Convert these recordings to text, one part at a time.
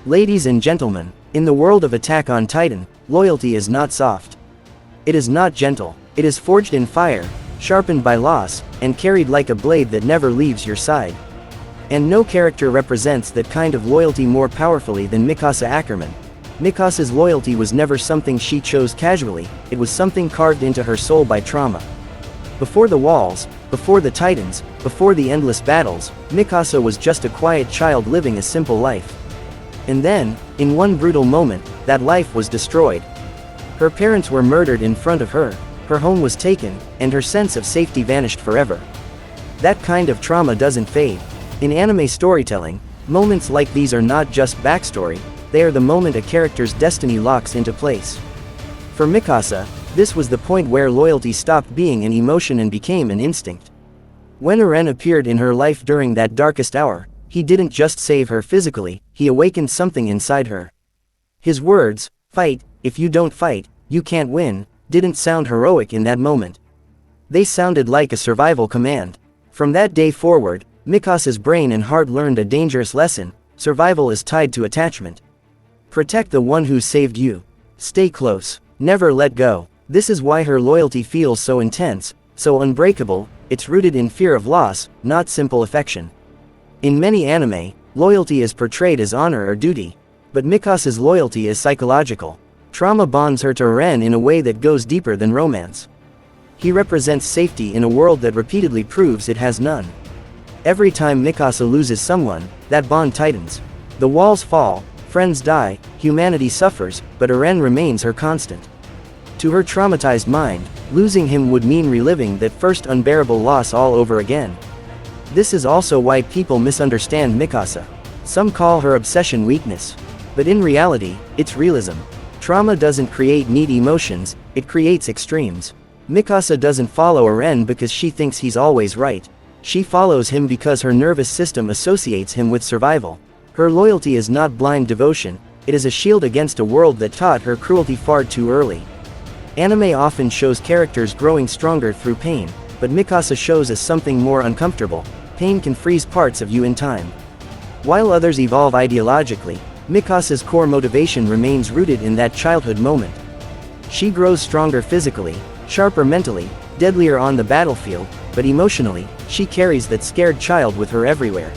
Ladies and gentlemen, in the world of Attack on Titan, loyalty is not soft. It is not gentle. It is forged in fire, sharpened by loss, and carried like a blade that never leaves your side. And no character represents that kind of loyalty more powerfully than Mikasa Ackerman. Mikasa's loyalty was never something she chose casually, it was something carved into her soul by trauma. Before the walls, before the Titans, before the endless battles, Mikasa was just a quiet child living a simple life. And then, in one brutal moment, that life was destroyed. Her parents were murdered in front of her, her home was taken, and her sense of safety vanished forever. That kind of trauma doesn't fade. In anime storytelling, moments like these are not just backstory, they are the moment a character's destiny locks into place. For Mikasa, this was the point where loyalty stopped being an emotion and became an instinct. When Eren appeared in her life during that darkest hour, he didn't just save her physically, he awakened something inside her. His words, "Fight, if you don't fight, you can't win," didn't sound heroic in that moment. They sounded like a survival command. From that day forward, Mikasa's brain and heart learned a dangerous lesson: survival is tied to attachment. Protect the one who saved you. Stay close. Never let go. This is why her loyalty feels so intense, so unbreakable. It's rooted in fear of loss, not simple affection. In many anime, loyalty is portrayed as honor or duty. But Mikasa's loyalty is psychological. Trauma bonds her to Eren in a way that goes deeper than romance. He represents safety in a world that repeatedly proves it has none. Every time Mikasa loses someone, that bond tightens. The walls fall, friends die, humanity suffers, but Eren remains her constant. To her traumatized mind, losing him would mean reliving that first unbearable loss all over again. This is also why people misunderstand Mikasa. Some call her obsession weakness. But in reality, it's realism. Trauma doesn't create neat emotions, it creates extremes. Mikasa doesn't follow Eren because she thinks he's always right. She follows him because her nervous system associates him with survival. Her loyalty is not blind devotion, it is a shield against a world that taught her cruelty far too early. Anime often shows characters growing stronger through pain, but Mikasa shows us something more uncomfortable: pain can freeze parts of you in time. While others evolve ideologically, Mikasa's core motivation remains rooted in that childhood moment. She grows stronger physically, sharper mentally, deadlier on the battlefield, but emotionally, she carries that scared child with her everywhere.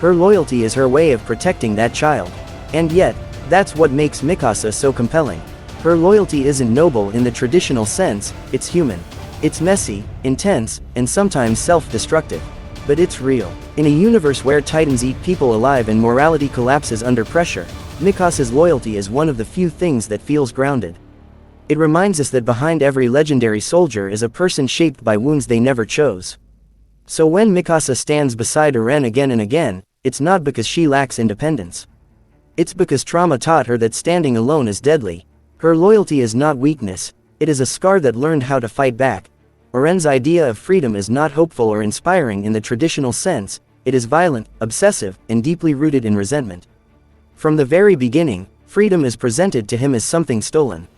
Her loyalty is her way of protecting that child. And yet, that's what makes Mikasa so compelling. Her loyalty isn't noble in the traditional sense, it's human. It's messy, intense, and sometimes self-destructive. But it's real. In a universe where Titans eat people alive and morality collapses under pressure, Mikasa's loyalty is one of the few things that feels grounded. It reminds us that behind every legendary soldier is a person shaped by wounds they never chose. So when Mikasa stands beside Eren again and again, it's not because she lacks independence. It's because trauma taught her that standing alone is deadly. Her loyalty is not weakness, it is a scar that learned how to fight back. Eren's idea of freedom is not hopeful or inspiring in the traditional sense, it is violent, obsessive, and deeply rooted in resentment. From the very beginning, freedom is presented to him as something stolen.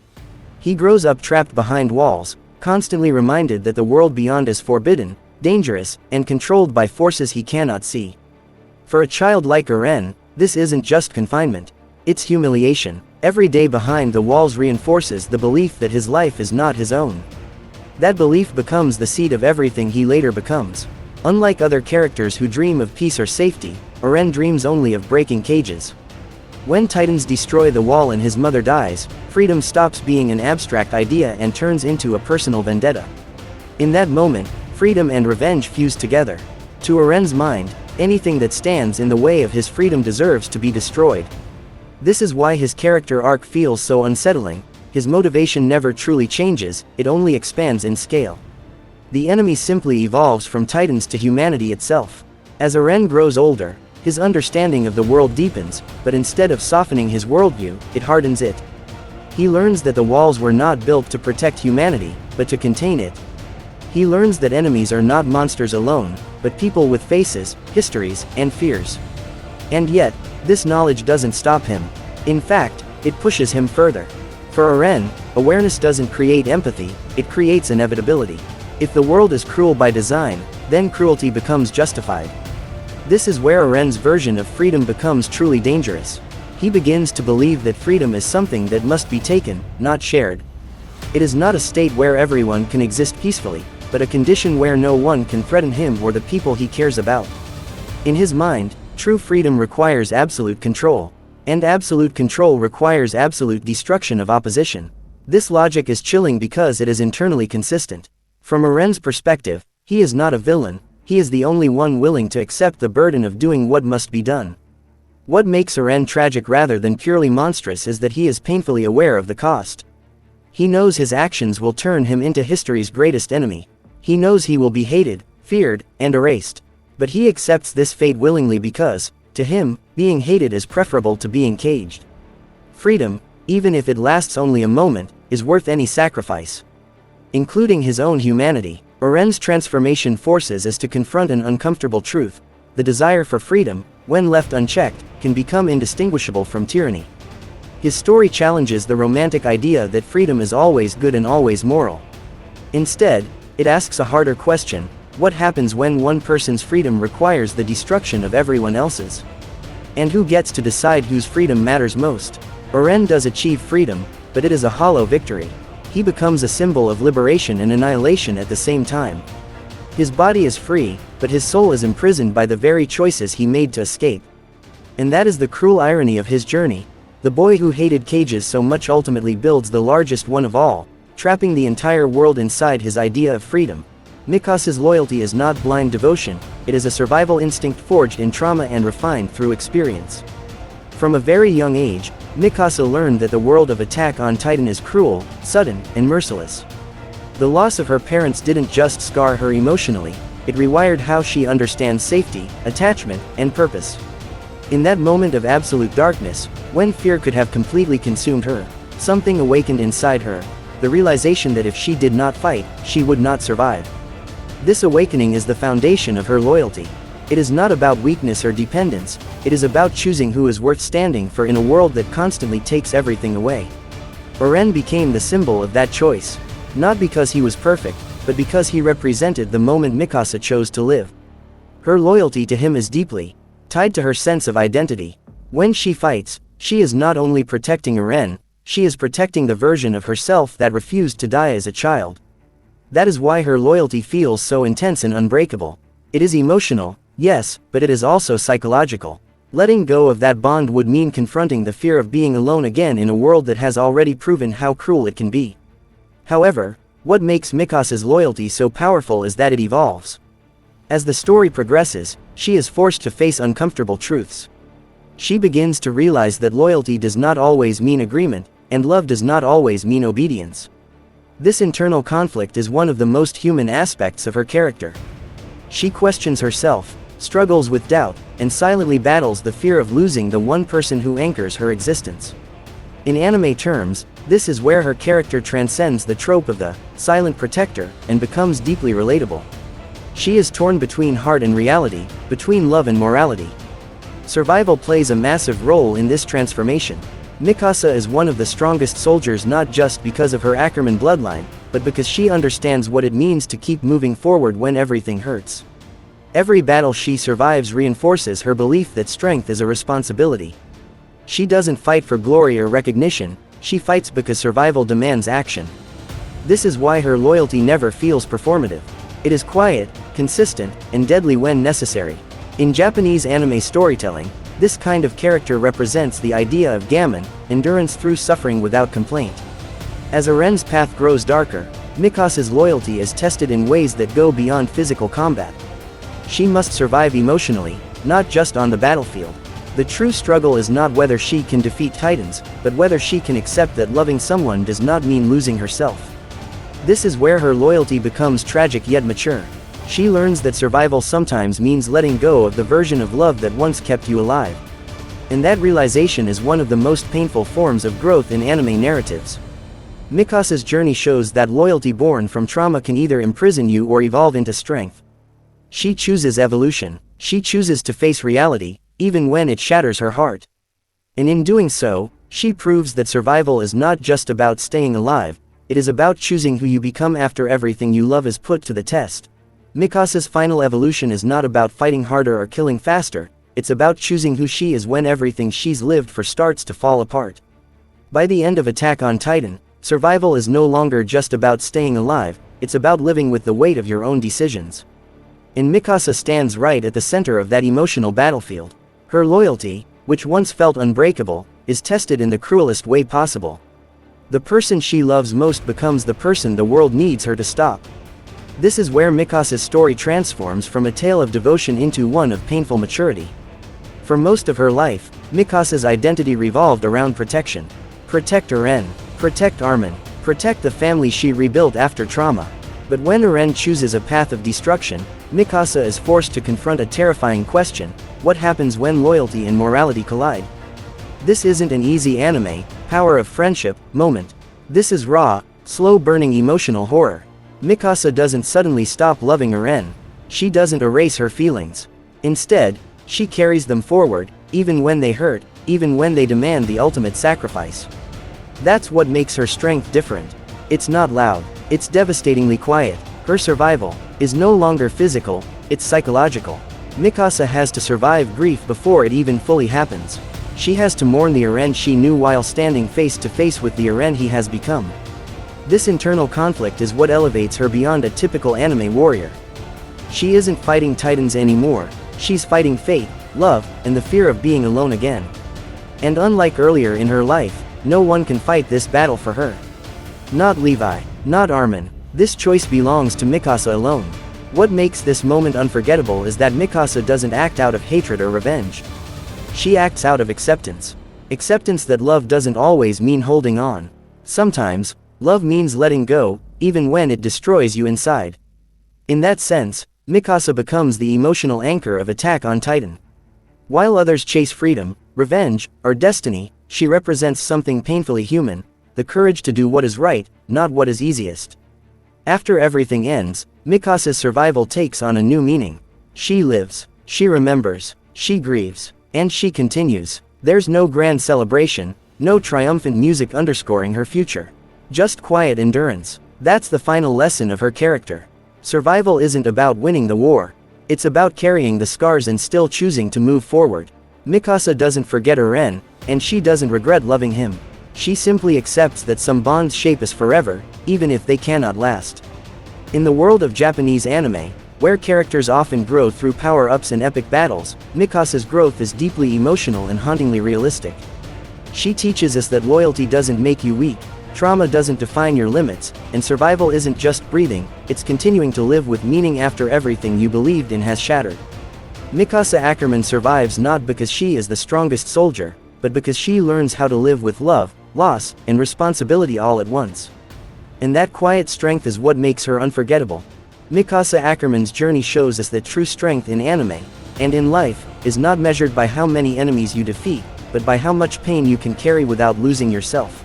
He grows up trapped behind walls, constantly reminded that the world beyond is forbidden, dangerous, and controlled by forces he cannot see. For a child like Eren, this isn't just confinement, it's humiliation. Every day behind the walls reinforces the belief that his life is not his own. That belief becomes the seed of everything he later becomes. Unlike other characters who dream of peace or safety, Eren dreams only of breaking cages. When Titans destroy the wall and his mother dies, freedom stops being an abstract idea and turns into a personal vendetta. In that moment, freedom and revenge fuse together. To Eren's mind, anything that stands in the way of his freedom deserves to be destroyed. This is why his character arc feels so unsettling. His motivation never truly changes, it only expands in scale. The enemy simply evolves from Titans to humanity itself. As Eren grows older, his understanding of the world deepens, but instead of softening his worldview, it hardens it. He learns that the walls were not built to protect humanity, but to contain it. He learns that enemies are not monsters alone, but people with faces, histories, and fears. And yet, this knowledge doesn't stop him. In fact, it pushes him further. For Eren, awareness doesn't create empathy, it creates inevitability. If the world is cruel by design, then cruelty becomes justified. This is where Eren's version of freedom becomes truly dangerous. He begins to believe that freedom is something that must be taken, not shared. It is not a state where everyone can exist peacefully, but a condition where no one can threaten him or the people he cares about. In his mind, true freedom requires absolute control, and absolute control requires absolute destruction of opposition. This logic is chilling because it is internally consistent. From Eren's perspective, he is not a villain, he is the only one willing to accept the burden of doing what must be done. What makes Eren tragic rather than purely monstrous is that he is painfully aware of the cost. He knows his actions will turn him into history's greatest enemy. He knows he will be hated, feared, and erased. But he accepts this fate willingly because, to him, being hated is preferable to being caged. Freedom, even if it lasts only a moment, is worth any sacrifice. Including his own humanity, Eren's transformation forces us to confront an uncomfortable truth. The desire for freedom, when left unchecked, can become indistinguishable from tyranny. His story challenges the romantic idea that freedom is always good and always moral. Instead, it asks a harder question: what happens when one person's freedom requires the destruction of everyone else's? And who gets to decide whose freedom matters most? Eren does achieve freedom, but it is a hollow victory. He becomes a symbol of liberation and annihilation at the same time. His body is free, but his soul is imprisoned by the very choices he made to escape. And that is the cruel irony of his journey. The boy who hated cages so much ultimately builds the largest one of all, trapping the entire world inside his idea of freedom. Mikasa's loyalty is not blind devotion, it is a survival instinct forged in trauma and refined through experience. From a very young age, Mikasa learned that the world of Attack on Titan is cruel, sudden, and merciless. The loss of her parents didn't just scar her emotionally, it rewired how she understands safety, attachment, and purpose. In that moment of absolute darkness, when fear could have completely consumed her, something awakened inside her, the realization that if she did not fight, she would not survive. This awakening is the foundation of her loyalty. It is not about weakness or dependence, it is about choosing who is worth standing for in a world that constantly takes everything away. Eren became the symbol of that choice, not because he was perfect, but because he represented the moment Mikasa chose to live. Her loyalty to him is deeply tied to her sense of identity. When she fights, she is not only protecting Eren, she is protecting the version of herself that refused to die as a child. That is why her loyalty feels so intense and unbreakable. It is emotional, yes, but it is also psychological. Letting go of that bond would mean confronting the fear of being alone again in a world that has already proven how cruel it can be. However, what makes Mikasa's loyalty so powerful is that it evolves. As the story progresses, she is forced to face uncomfortable truths. She begins to realize that loyalty does not always mean agreement, and love does not always mean obedience. This internal conflict is one of the most human aspects of her character. She questions herself, struggles with doubt, and silently battles the fear of losing the one person who anchors her existence. In anime terms, this is where her character transcends the trope of the silent protector and becomes deeply relatable. She is torn between heart and reality, between love and morality. Survival plays a massive role in this transformation. Mikasa is one of the strongest soldiers not just because of her Ackerman bloodline, but because she understands what it means to keep moving forward when everything hurts. Every battle she survives reinforces her belief that strength is a responsibility. She doesn't fight for glory or recognition, she fights because survival demands action. This is why her loyalty never feels performative. It is quiet, consistent, and deadly when necessary. In Japanese anime storytelling, this kind of character represents the idea of gammon, endurance through suffering without complaint. As Eren's path grows darker, Mikasa's loyalty is tested in ways that go beyond physical combat. She must survive emotionally, not just on the battlefield. The true struggle is not whether she can defeat Titans, but whether she can accept that loving someone does not mean losing herself. This is where her loyalty becomes tragic yet mature. She learns that survival sometimes means letting go of the version of love that once kept you alive. And that realization is one of the most painful forms of growth in anime narratives. Mikasa's journey shows that loyalty born from trauma can either imprison you or evolve into strength. She chooses evolution. She chooses to face reality, even when it shatters her heart. And in doing so, she proves that survival is not just about staying alive, it is about choosing who you become after everything you love is put to the test. Mikasa's final evolution is not about fighting harder or killing faster, it's about choosing who she is when everything she's lived for starts to fall apart. By the end of Attack on Titan, survival is no longer just about staying alive, it's about living with the weight of your own decisions. And Mikasa stands right at the center of that emotional battlefield. Her loyalty, which once felt unbreakable, is tested in the cruelest way possible. The person she loves most becomes the person the world needs her to stop. This is where Mikasa's story transforms from a tale of devotion into one of painful maturity. For most of her life, Mikasa's identity revolved around protection. Protect Eren, protect Armin, protect the family she rebuilt after trauma. But when Eren chooses a path of destruction, Mikasa is forced to confront a terrifying question: what happens when loyalty and morality collide? This isn't an easy anime, power of friendship, moment. This is raw, slow-burning emotional horror. Mikasa doesn't suddenly stop loving Eren. She doesn't erase her feelings. Instead, she carries them forward, even when they hurt, even when they demand the ultimate sacrifice. That's what makes her strength different. It's not loud, it's devastatingly quiet. Her survival is no longer physical, it's psychological. Mikasa has to survive grief before it even fully happens. She has to mourn the Eren she knew while standing face to face with the Eren he has become. This internal conflict is what elevates her beyond a typical anime warrior. She isn't fighting titans anymore, she's fighting fate, love, and the fear of being alone again. And unlike earlier in her life, no one can fight this battle for her. Not Levi, not Armin, this choice belongs to Mikasa alone. What makes this moment unforgettable is that Mikasa doesn't act out of hatred or revenge. She acts out of acceptance. Acceptance that love doesn't always mean holding on. Sometimes, love means letting go, even when it destroys you inside. In that sense, Mikasa becomes the emotional anchor of Attack on Titan. While others chase freedom, revenge, or destiny, she represents something painfully human: the courage to do what is right, not what is easiest. After everything ends, Mikasa's survival takes on a new meaning. She lives, she remembers, she grieves, and she continues. There's no grand celebration, no triumphant music underscoring her future. Just quiet endurance. That's the final lesson of her character. Survival isn't about winning the war. It's about carrying the scars and still choosing to move forward. Mikasa doesn't forget Eren, and she doesn't regret loving him. She simply accepts that some bonds shape us forever, even if they cannot last. In the world of Japanese anime, where characters often grow through power-ups and epic battles, Mikasa's growth is deeply emotional and hauntingly realistic. She teaches us that loyalty doesn't make you weak, trauma doesn't define your limits, and survival isn't just breathing, it's continuing to live with meaning after everything you believed in has shattered. Mikasa Ackerman survives not because she is the strongest soldier, but because she learns how to live with love, loss, and responsibility all at once. And that quiet strength is what makes her unforgettable. Mikasa Ackerman's journey shows us that true strength in anime, and in life, is not measured by how many enemies you defeat, but by how much pain you can carry without losing yourself.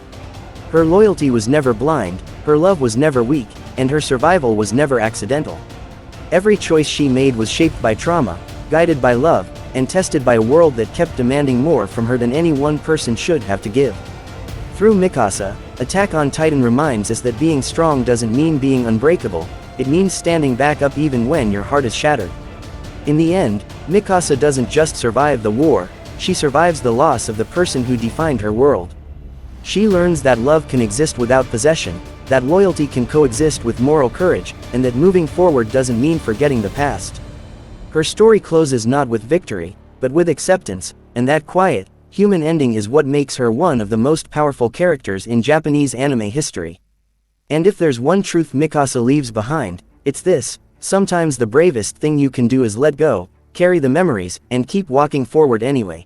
Her loyalty was never blind, her love was never weak, and her survival was never accidental. Every choice she made was shaped by trauma, guided by love, and tested by a world that kept demanding more from her than any one person should have to give. Through Mikasa, Attack on Titan reminds us that being strong doesn't mean being unbreakable, it means standing back up even when your heart is shattered. In the end, Mikasa doesn't just survive the war, she survives the loss of the person who defined her world. She learns that love can exist without possession, that loyalty can coexist with moral courage, and that moving forward doesn't mean forgetting the past. Her story closes not with victory, but with acceptance, and that quiet, human ending is what makes her one of the most powerful characters in Japanese anime history. And if there's one truth Mikasa leaves behind, it's this: sometimes the bravest thing you can do is let go, carry the memories, and keep walking forward anyway.